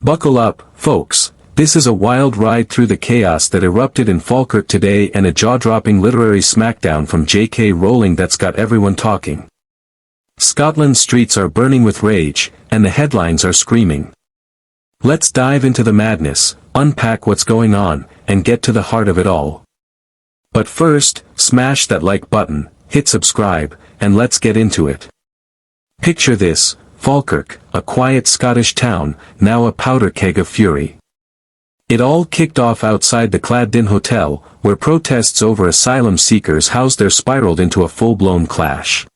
Buckle up, folks. This is a wild ride through the chaos that erupted in Falkirk today and a jaw-dropping literary smackdown from J.K. Rowling that's got everyone talking. Scotland's streets are burning with rage, and the headlines are screaming. Let's dive into the madness, unpack what's going on, and get to the heart of it all. But first, smash that like button, hit subscribe, and let's get into it. Picture this, Falkirk, a quiet Scottish town, now a powder keg of fury. It all kicked off outside the Cladden Hotel, where protests over asylum seekers housed there spiraled into a full-blown clash.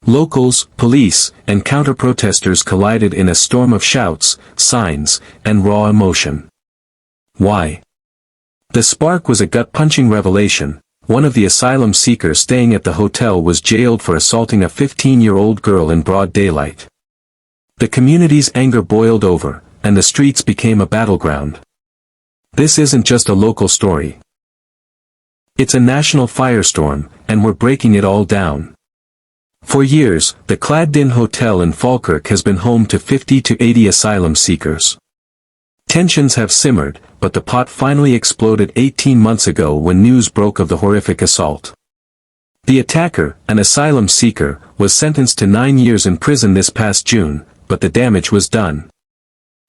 Locals, police, and counter-protesters collided in a storm of shouts, signs, and raw emotion. Why? The spark was a gut-punching revelation. One of the asylum seekers staying at the hotel was jailed for assaulting a 15-year-old girl in broad daylight. The community's anger boiled over, and the streets became a battleground. This isn't just a local story. It's a national firestorm, and we're breaking it all down. For years, the Cladden Hotel in Falkirk has been home to 50 to 80 asylum seekers. Tensions have simmered, but the pot finally exploded 18 months ago when news broke of the horrific assault. The attacker, an asylum seeker, was sentenced to 9 years in prison this past June, but the damage was done.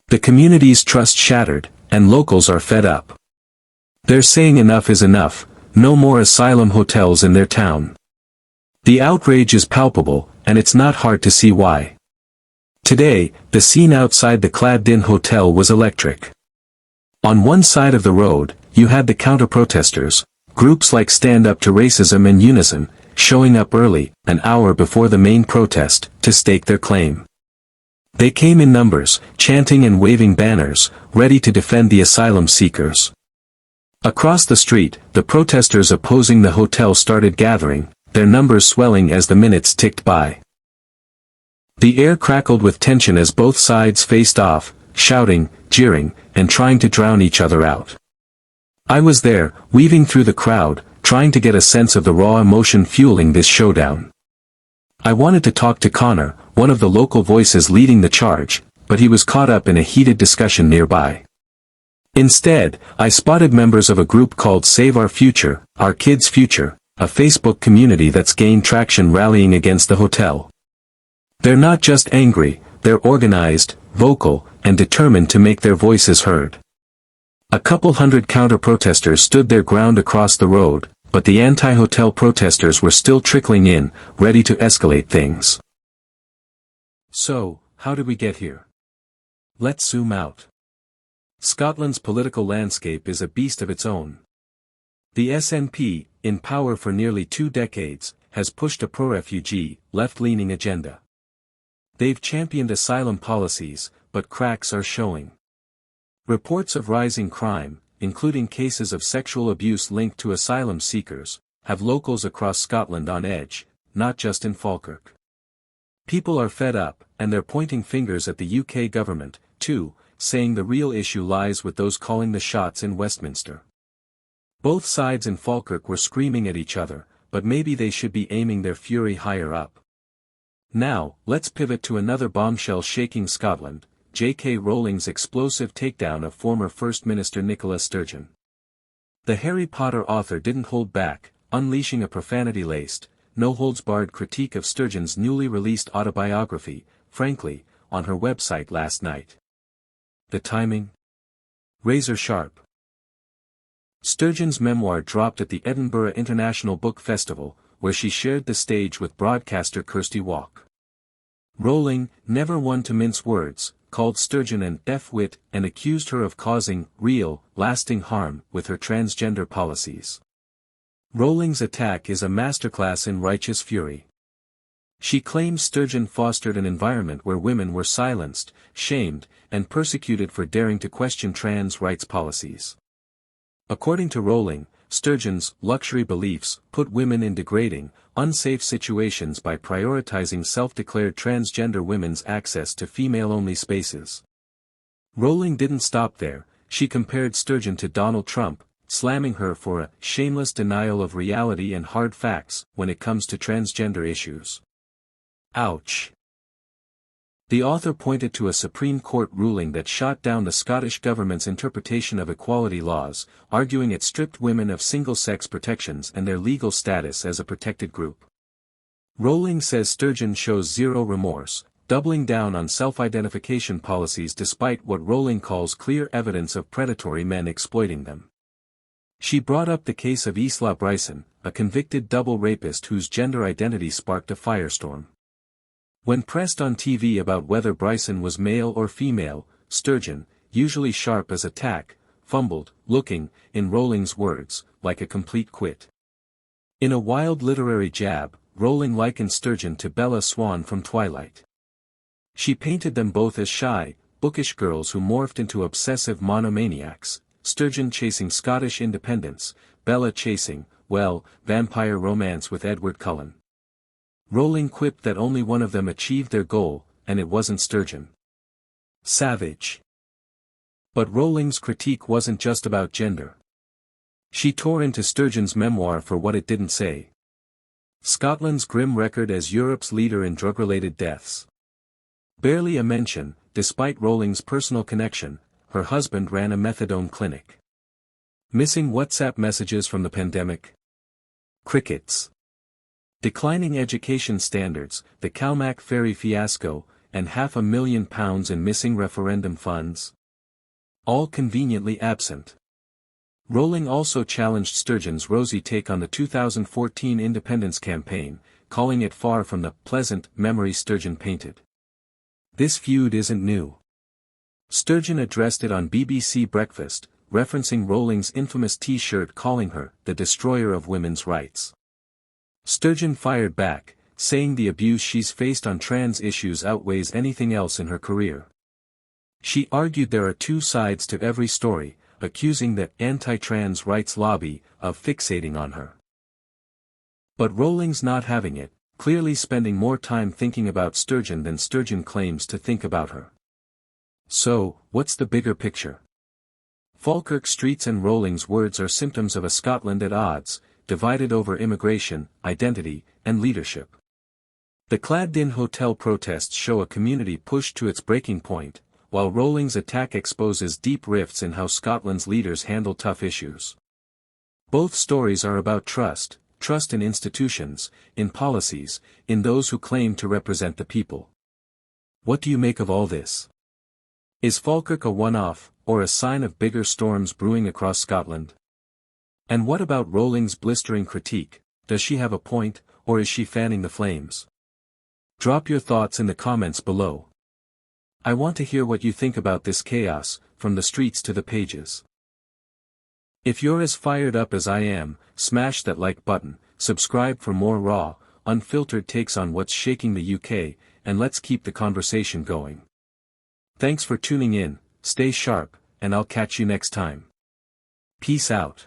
The community's trust shattered, and locals are fed up. They're saying enough is enough, no more asylum hotels in their town. The outrage is palpable, and it's not hard to see why. Today, the scene outside the Cladden Hotel was electric. On one side of the road, you had the counter-protesters, groups like Stand Up to Racism and Unison, showing up early, an hour before the main protest, to stake their claim. They came in numbers, chanting and waving banners, ready to defend the asylum seekers. Across the street, the protesters opposing the hotel started gathering, their numbers swelling as the minutes ticked by. The air crackled with tension as both sides faced off, shouting, jeering, and trying to drown each other out. I was there, weaving through the crowd, trying to get a sense of the raw emotion fueling this showdown. I wanted to talk to Connor, one of the local voices leading the charge, but he was caught up in a heated discussion nearby. Instead, I spotted members of a group called Save Our Future, Our Kids' Future, a Facebook community that's gained traction rallying against the hotel. They're not just angry, they're organized, vocal, and determined to make their voices heard. A couple hundred counter-protesters stood their ground across the road, but the anti-hotel protesters were still trickling in, ready to escalate things. So, how did we get here? Let's zoom out. Scotland's political landscape is a beast of its own. The SNP, in power for nearly 2 decades, has pushed a pro-refugee, left-leaning agenda. They've championed asylum policies, but cracks are showing. Reports of rising crime, including cases of sexual abuse linked to asylum seekers, have locals across Scotland on edge, not just in Falkirk. People are fed up, and they're pointing fingers at the UK government, too, saying the real issue lies with those calling the shots in Westminster. Both sides in Falkirk were screaming at each other, but maybe they should be aiming their fury higher up. Now, let's pivot to another bombshell shaking Scotland, J.K. Rowling's explosive takedown of former First Minister Nicola Sturgeon. The Harry Potter author didn't hold back, unleashing a profanity-laced, no-holds-barred critique of Sturgeon's newly released autobiography, Frankly, on her website last night. The timing? Razor sharp. Sturgeon's memoir dropped at the Edinburgh International Book Festival, where she shared the stage with broadcaster Kirsty Walk. Rowling, never one to mince words, called Sturgeon an F-wit and accused her of causing real, lasting harm with her transgender policies. Rowling's attack is a masterclass in righteous fury. She claims Sturgeon fostered an environment where women were silenced, shamed, and persecuted for daring to question trans rights policies. According to Rowling, Sturgeon's luxury beliefs put women in degrading, unsafe situations by prioritizing self-declared transgender women's access to female-only spaces. Rowling didn't stop there, she compared Sturgeon to Donald Trump, slamming her for a shameless denial of reality and hard facts when it comes to transgender issues. Ouch. The author pointed to a Supreme Court ruling that shot down the Scottish government's interpretation of equality laws, arguing it stripped women of single-sex protections and their legal status as a protected group. Rowling says Sturgeon shows zero remorse, doubling down on self-identification policies despite what Rowling calls clear evidence of predatory men exploiting them. She brought up the case of Isla Bryson, a convicted double rapist whose gender identity sparked a firestorm. When pressed on TV about whether Bryson was male or female, Sturgeon, usually sharp as a tack, fumbled, looking, in Rowling's words, like a complete quit. In a wild literary jab, Rowling likened Sturgeon to Bella Swan from Twilight. She painted them both as shy, bookish girls who morphed into obsessive monomaniacs, Sturgeon chasing Scottish independence, Bella chasing, well, vampire romance with Edward Cullen. Rowling quipped that only one of them achieved their goal, and it wasn't Sturgeon. Savage. But Rowling's critique wasn't just about gender. She tore into Sturgeon's memoir for what it didn't say. Scotland's grim record as Europe's leader in drug-related deaths. Barely a mention, despite Rowling's personal connection, her husband ran a methadone clinic. Missing WhatsApp messages from the pandemic. Crickets. Declining education standards, the Calmac ferry fiasco, and £500,000 in missing referendum funds. All conveniently absent. Rowling also challenged Sturgeon's rosy take on the 2014 independence campaign, calling it far from the pleasant memory Sturgeon painted. This feud isn't new. Sturgeon addressed it on BBC Breakfast, referencing Rowling's infamous T-shirt calling her the destroyer of women's rights. Sturgeon fired back, saying the abuse she's faced on trans issues outweighs anything else in her career. She argued there are two sides to every story, accusing the anti-trans rights lobby of fixating on her. But Rowling's not having it, clearly spending more time thinking about Sturgeon than Sturgeon claims to think about her. So, what's the bigger picture? Falkirk Streets and Rowling's words are symptoms of a Scotland at odds, divided over immigration, identity, and leadership. The Cladden Hotel protests show a community pushed to its breaking point, while Rowling's attack exposes deep rifts in how Scotland's leaders handle tough issues. Both stories are about trust in institutions, in policies, in those who claim to represent the people. What do you make of all this? Is Falkirk a one-off, or a sign of bigger storms brewing across Scotland? And what about Rowling's blistering critique? Does she have a point, or is she fanning the flames? Drop your thoughts in the comments below. I want to hear what you think about this chaos, from the streets to the pages. If you're as fired up as I am, smash that like button, subscribe for more raw, unfiltered takes on what's shaking the UK, and let's keep the conversation going. Thanks for tuning in, stay sharp, and I'll catch you next time. Peace out.